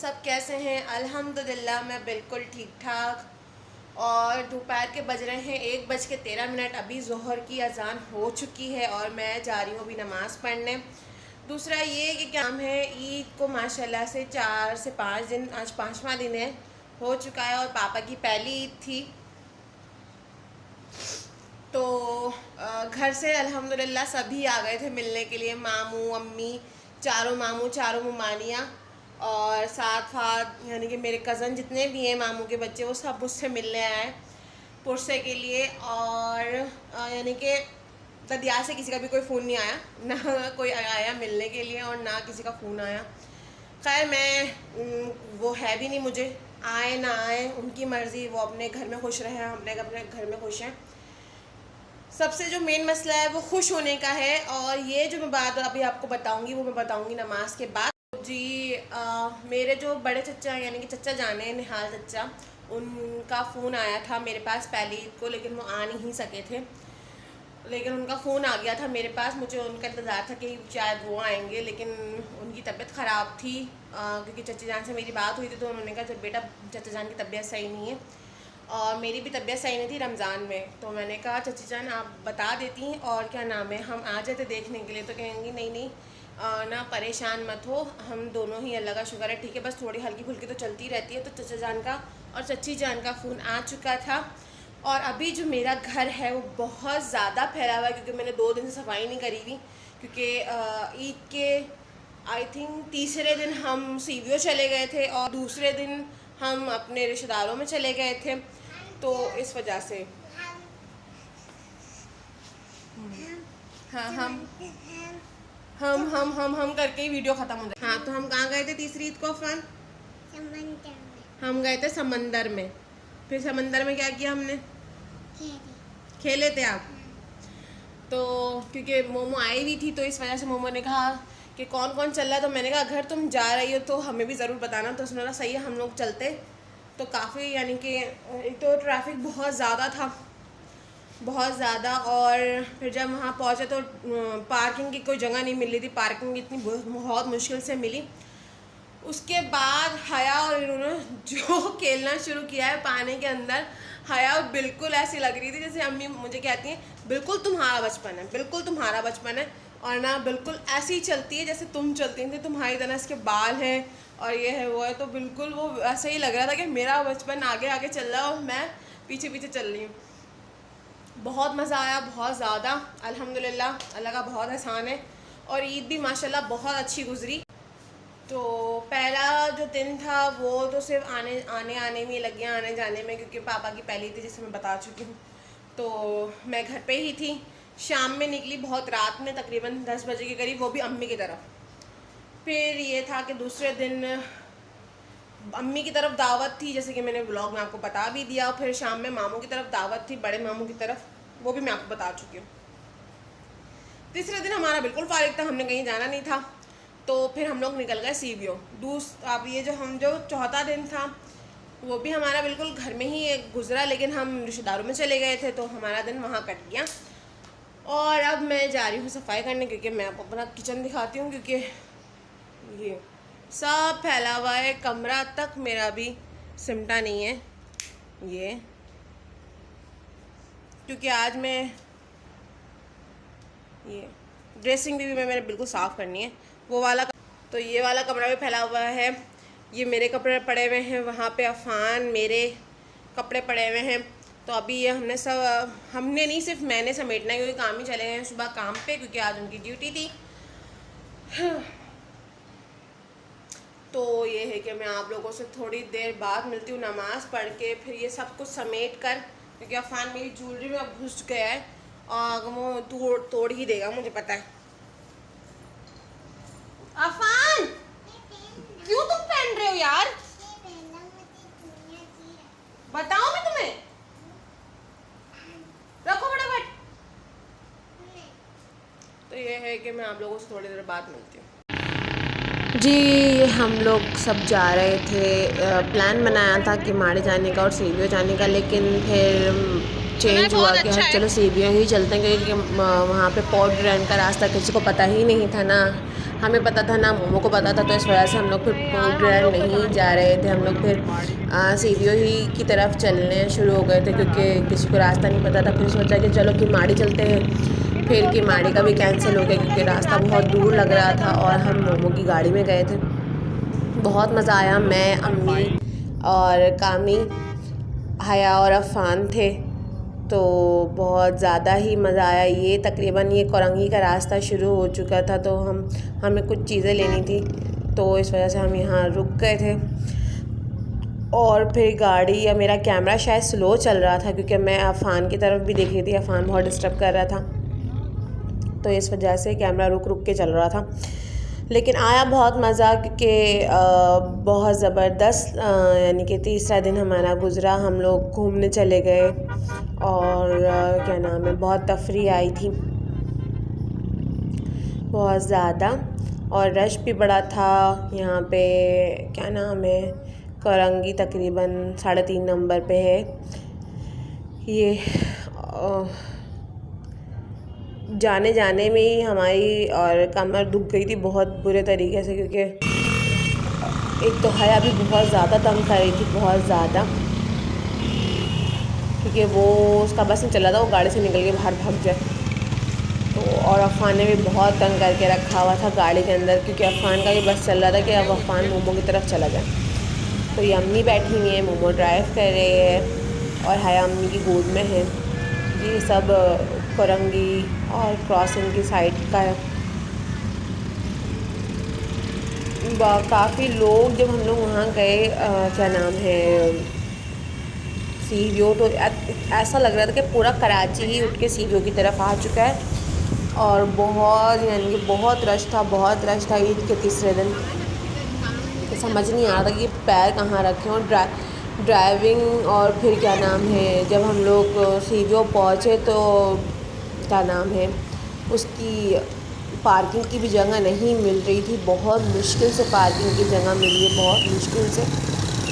सब कैसे हैं? अल्हम्दुलिल्लाह मैं बिल्कुल ठीक ठाक। और दोपहर के बज रहे हैं 1:13। अभी ज़ोहर की अजान हो चुकी है और मैं जा रही हूँ अभी नमाज़ पढ़ने। दूसरा ये कि क्या नाम है, ईद को माशाल्लाह से 4 से 5 दिन, आज 5वां दिन है, हो चुका है और पापा की पहली ईद थी। तो घर से अल्हम्दुलिल्लाह सभी आ गए थे मिलने के लिए, मामू अम्मी, चारों मामू चारों मुमानियाँ, और साथ यानी कि मेरे कज़न जितने भी हैं मामू के बच्चे, वो सब मुझसे मिलने आए पुरसे के लिए। और यानी कि ददिया से किसी का भी कोई फ़ोन नहीं आया, ना कोई आया मिलने के लिए और ना किसी का फ़ोन आया। खैर मैं वो है भी नहीं, मुझे आए ना आए उनकी मर्ज़ी, वो अपने घर में खुश रहे, हम अपने घर में खुश हैं। सबसे जो मेन मसला है वो खुश होने का है। और ये जो मैं बात अभी आपको बताऊंगी वो मैं बताऊंगी नमाज के बाद। जी मेरे जो बड़े चचा यानी कि चचा जाने हैं, निहाल चचा, उनका फ़ोन आया था मेरे पास पहली ईद को, लेकिन वो आ नहीं सके थे। लेकिन उनका फ़ोन आ गया था मेरे पास, मुझे उनका इंतज़ार था कि शायद वो आएंगे, लेकिन उनकी तबीयत ख़राब थी। क्योंकि चचा जान से मेरी बात हुई थी तो उन्होंने कहा जब बेटा चचा जान की तबीयत सही नहीं है और मेरी भी तबीयत सही नहीं थी रमज़ान में, तो मैंने कहा चची जान आप बता देती हैं और क्या नाम है हम आ जाते देखने के लिए। तो कहेंगी नहीं नहीं ना परेशान मत हो, हम दोनों ही अल्लाह का शुक्र है ठीक है, बस थोड़ी हल्की फुल्की तो चलती रहती है। तो चचा जान का और चची जान का फ़ोन आ चुका था। और अभी जो मेरा घर है वो बहुत ज़्यादा फैला हुआ है, क्योंकि मैंने 2 दिन से सफाई नहीं करी हुई, क्योंकि ईद के आई थिंक तीसरे दिन हम सीवियो चले गए थे और दूसरे दिन हम अपने रिश्तेदारों में चले गए थे, तो इस वजह से हाँ हम करके ही वीडियो ख़त्म हो जाए। हाँ तो हम कहाँ गए थे तीसरी ईद को अफवान? हम गए थे समंदर में। फिर समंदर में क्या किया हमने? खेले थे आप? तो क्योंकि मोमो आई हुई थी तो इस वजह से मोमो ने कहा कि कौन कौन चल रहा है, तो मैंने कहा अगर तुम जा रही हो तो हमें भी ज़रूर बताना। तो उसने कहा सही है हम लोग चलते। तो काफ़ी यानी कि एक तो ट्रैफिक बहुत ज़्यादा था, बहुत ज़्यादा। और फिर जब वहाँ पहुँचे तो पार्किंग की कोई जगह नहीं मिल रही थी, पार्किंग इतनी बहुत मुश्किल से मिली। उसके बाद हया और इन्होंने जो खेलना शुरू किया है पानी के अंदर, हया बिल्कुल ऐसी लग रही थी जैसे अम्मी मुझे कहती हैं बिल्कुल तुम्हारा बचपन है, बिल्कुल तुम्हारा बचपन है। और ना बिल्कुल ऐसी ही चलती है जैसे तुम चलती थी, तुम्हारी तरह इसके बाल हैं और ये है वो है। तो बिल्कुल वो ऐसा ही लग रहा था कि मेरा बचपन आगे आगे चल रहा है और मैं पीछे पीछे चल रही हूँ। बहुत मज़ा आया, बहुत ज़्यादा। अल्हम्दुलिल्लाह अल्लाह का बहुत एहसान है। और ईद भी माशाल्लाह बहुत अच्छी गुजरी। तो पहला जो दिन था वो तो सिर्फ आने में लग गया, आने जाने में, क्योंकि पापा की पहली थी जिसे मैं बता चुकी हूँ। तो मैं घर पे ही थी, शाम में निकली, बहुत रात में तकरीबन 10 बजे के करीब, वो भी अम्मी की तरफ। फिर ये था कि दूसरे दिन अम्मी की तरफ दावत थी, जैसे कि मैंने ब्लॉग में आपको बता भी दिया। फिर शाम में मामू की तरफ दावत थी, बड़े मामू की तरफ, वो भी मैं आपको बता चुकी हूँ। तीसरे दिन हमारा बिल्कुल फारिग था, हमने कहीं जाना नहीं था। तो फिर हम लोग निकल गए सीवियो। अब ये जो चौथा दिन था वो भी हमारा बिल्कुल घर में ही गुजरा, लेकिन हम रिश्तेदारों में चले गए थे तो हमारा दिन वहाँ कट गया। और अब मैं जा रही हूँ सफाई करने, क्योंकि मैं आपको अपना किचन दिखाती हूँ, क्योंकि ये सब फैला हुआ है, कमरा तक मेरा भी सिमटा नहीं है ये, क्योंकि आज मैं ये ड्रेसिंग भी मैंने बिल्कुल साफ़ करनी है वो वाला। तो ये वाला कमरा भी फैला हुआ है, ये मेरे कपड़े पड़े हुए हैं, वहाँ पे अफ़ान मेरे कपड़े पड़े हुए हैं। तो अभी ये हमने नहीं सिर्फ मैंने समेटना है, क्योंकि काम ही चले गए हैं सुबह काम पे, क्योंकि आज उनकी ड्यूटी थी। तो ये है कि मैं आप लोगों से थोड़ी देर बाद मिलती हूँ नमाज़ पढ़ के, फिर ये सब कुछ समेट कर, क्योंकि अफ़ान मेरी ज्वेलरी में अब घुस गया है और वो तोड़ ही देगा मुझे पता है। अफ़ान क्यों तुम पहन रहे हो यार, बताओ मैं तुम्हें, रखो फटाफट। तो ये है कि मैं आप लोगों से थोड़ी देर बाद मिलती हूँ। जी हम लोग सब जा रहे थे, प्लान बनाया था कि माड़े जाने का और सीवियो जाने का, लेकिन फिर चेंज हुआ कि अच्छा चलो सीवियो ही चलते हैं, क्योंकि वहाँ पे पोर्ट ग्रैंड का रास्ता किसी को पता ही नहीं था ना, हमें पता था ना मोमो को पता था, तो इस वजह से हम लोग फिर पोमोग्रेनेट नहीं जा रहे थे। हम लोग फिर सीवियो ही की तरफ चलने शुरू हो गए थे, क्योंकि किसी को रास्ता नहीं पता था। फिर सोचा कि चलो किमाड़ी चलते हैं। फिर किमाड़ी का भी कैंसिल हो गया, क्योंकि रास्ता बहुत दूर लग रहा था और हम मोमो की गाड़ी में गए थे। बहुत मज़ा आया। मैं, अम्मी और कामी, हया और अफ़ान थे, तो बहुत ज़्यादा ही मज़ा आया। ये तकरीबन ये कोरंगी का रास्ता शुरू हो चुका था, तो हमें कुछ चीज़ें लेनी थी, तो इस वजह से हम यहाँ रुक गए थे। और फिर गाड़ी या मेरा कैमरा शायद स्लो चल रहा था, क्योंकि मैं अफ़ान की तरफ भी देख रही थी। अफ़ान बहुत डिस्टर्ब कर रहा था, तो इस वजह से कैमरा रुक रुक के चल रहा था। लेकिन आया बहुत मज़ा, क्योंकि बहुत ज़बरदस्त यानी कि तीसरा दिन हमारा गुज़रा। हम लोग घूमने चले गए और क्या नाम है, बहुत तफरी आई थी, बहुत ज़्यादा, और रश भी बड़ा था यहाँ पे। क्या नाम है, कोरंगी तकरीबन 3.5 नंबर पे है ये। जाने में ही हमारी और कमर दुख गई थी बहुत बुरे तरीके से, क्योंकि एक तो हया भी बहुत ज़्यादा तंग कर रही थी, बहुत ज़्यादा, क्योंकि वो उसका बस नहीं चला था, वो गाड़ी से निकल के बाहर भाग जाए। तो और अफ़ान ने भी बहुत तंग करके रखा हुआ था गाड़ी के अंदर, क्योंकि अफ़ान का भी बस चल रहा था कि अब अफ़ान मोमो की तरफ चला जाए। तो ये अम्मी बैठी हुई है, मोमो ड्राइव कर रही है और हया अम्मी की गोद में है। ये सब कोरंगी और क्रॉसिंग की साइड का है। काफ़ी लोग, जब हम लोग वहाँ गए क्या नाम है, सीवियो, तो ऐसा लग रहा था कि पूरा कराची ही उठ के सीवियो की तरफ आ चुका है। और बहुत यानी कि बहुत रश था ईद के तीसरे दिन। तो समझ नहीं आ रहा था कि पैर कहाँ रखें। और ड्राइविंग, और फिर क्या नाम है, जब हम लोग सीवियो पहुँचे तो क्या नाम है, उसकी पार्किंग की भी जगह नहीं मिल रही थी। बहुत मुश्किल से पार्किंग की जगह मिली है, बहुत मुश्किल से,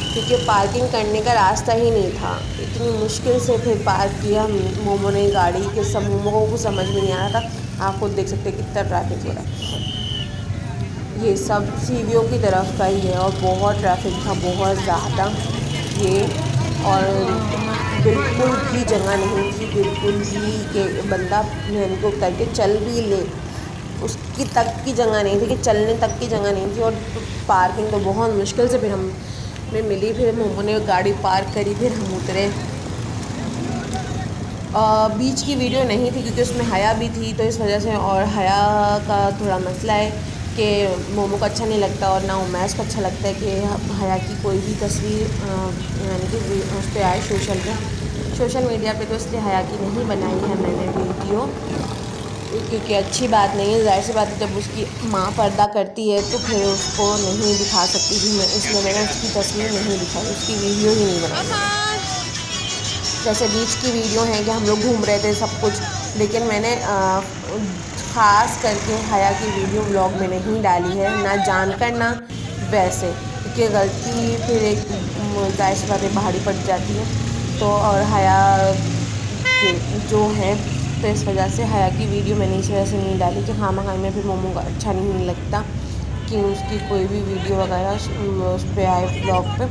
क्योंकि पार्किंग करने का रास्ता ही नहीं था। इतनी मुश्किल से फिर पार्क किया मोमो ने गाड़ी के। सब मोमो को समझ में नहीं आ रहा था। आप खुद देख सकते हैं कितना ट्रैफिक हो रहा है। ये सब सीवियो की तरफ का ही है और बहुत ट्रैफिक था, बहुत ज़्यादा ये। और बिल्कुल भी जगह नहीं थी, बिल्कुल भी, कि बंदा मेहनत को करके चल भी ले, उसकी तक की जगह नहीं थी, कि चलने तक की जगह नहीं थी। और पार्किंग तो बहुत मुश्किल से फिर हमें मिली। फिर मोमो ने गाड़ी पार्क करी, फिर हम उतरे। बीच की वीडियो नहीं थी, क्योंकि उसमें हया भी थी, तो इस वजह से। और हया का थोड़ा मसला है कि मोमो को अच्छा नहीं लगता, और ना उमैस को अच्छा लगता है कि हया की कोई भी तस्वीर यानी कि उस पर आए सोशल मीडिया पे। तो इसलिए हया की नहीं बनाई है मैंने वीडियो, क्योंकि अच्छी बात नहीं है। ज़ाहिर सी बात है, जब उसकी माँ पर्दा करती है तो फिर उसको नहीं दिखा सकती थी मैं, इसलिए मैंने उसकी तस्वीर नहीं दिखाई, उसकी वीडियो ही नहीं बनाई। जैसे बीच की वीडियो है कि हम लोग घूम रहे थे सब कुछ, लेकिन मैंने ख़ास करके हया की वीडियो व्लॉग में नहीं डाली है, ना जानकर ना वैसे, क्योंकि गलती फिर एक ज़ाहिर सी बात है भारी पड़ जाती है। तो और हया के जो है, तो इस वजह से हया की वीडियो मैंने इस वजह से नहीं डाली कि हाँ में फिर मोमो का अच्छा नहीं लगता कि उसकी कोई भी वीडियो वगैरह उस पर आए ब्लॉग पे।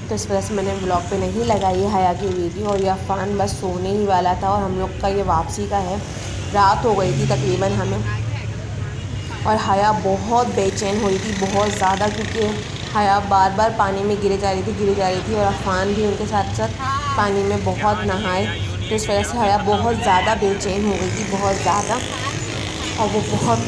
तो इस वजह से मैंने ब्लॉग पे नहीं लगाई है हया की वीडियो। और ये अफ़ान बस सोने ही वाला था, और हम लोग का ये वापसी का है। रात हो गई थी तकरीबन हमें, और हया बहुत बेचैन हुई थी, बहुत ज़्यादा, क्योंकि हया बार बार पानी में गिरे जा रही थी, और अफ़ान भी उनके साथ साथ पानी में बहुत नहाए। तो इस वजह से हया बहुत ज़्यादा बेचैन हो गई थी, बहुत ज़्यादा, और वो बहुत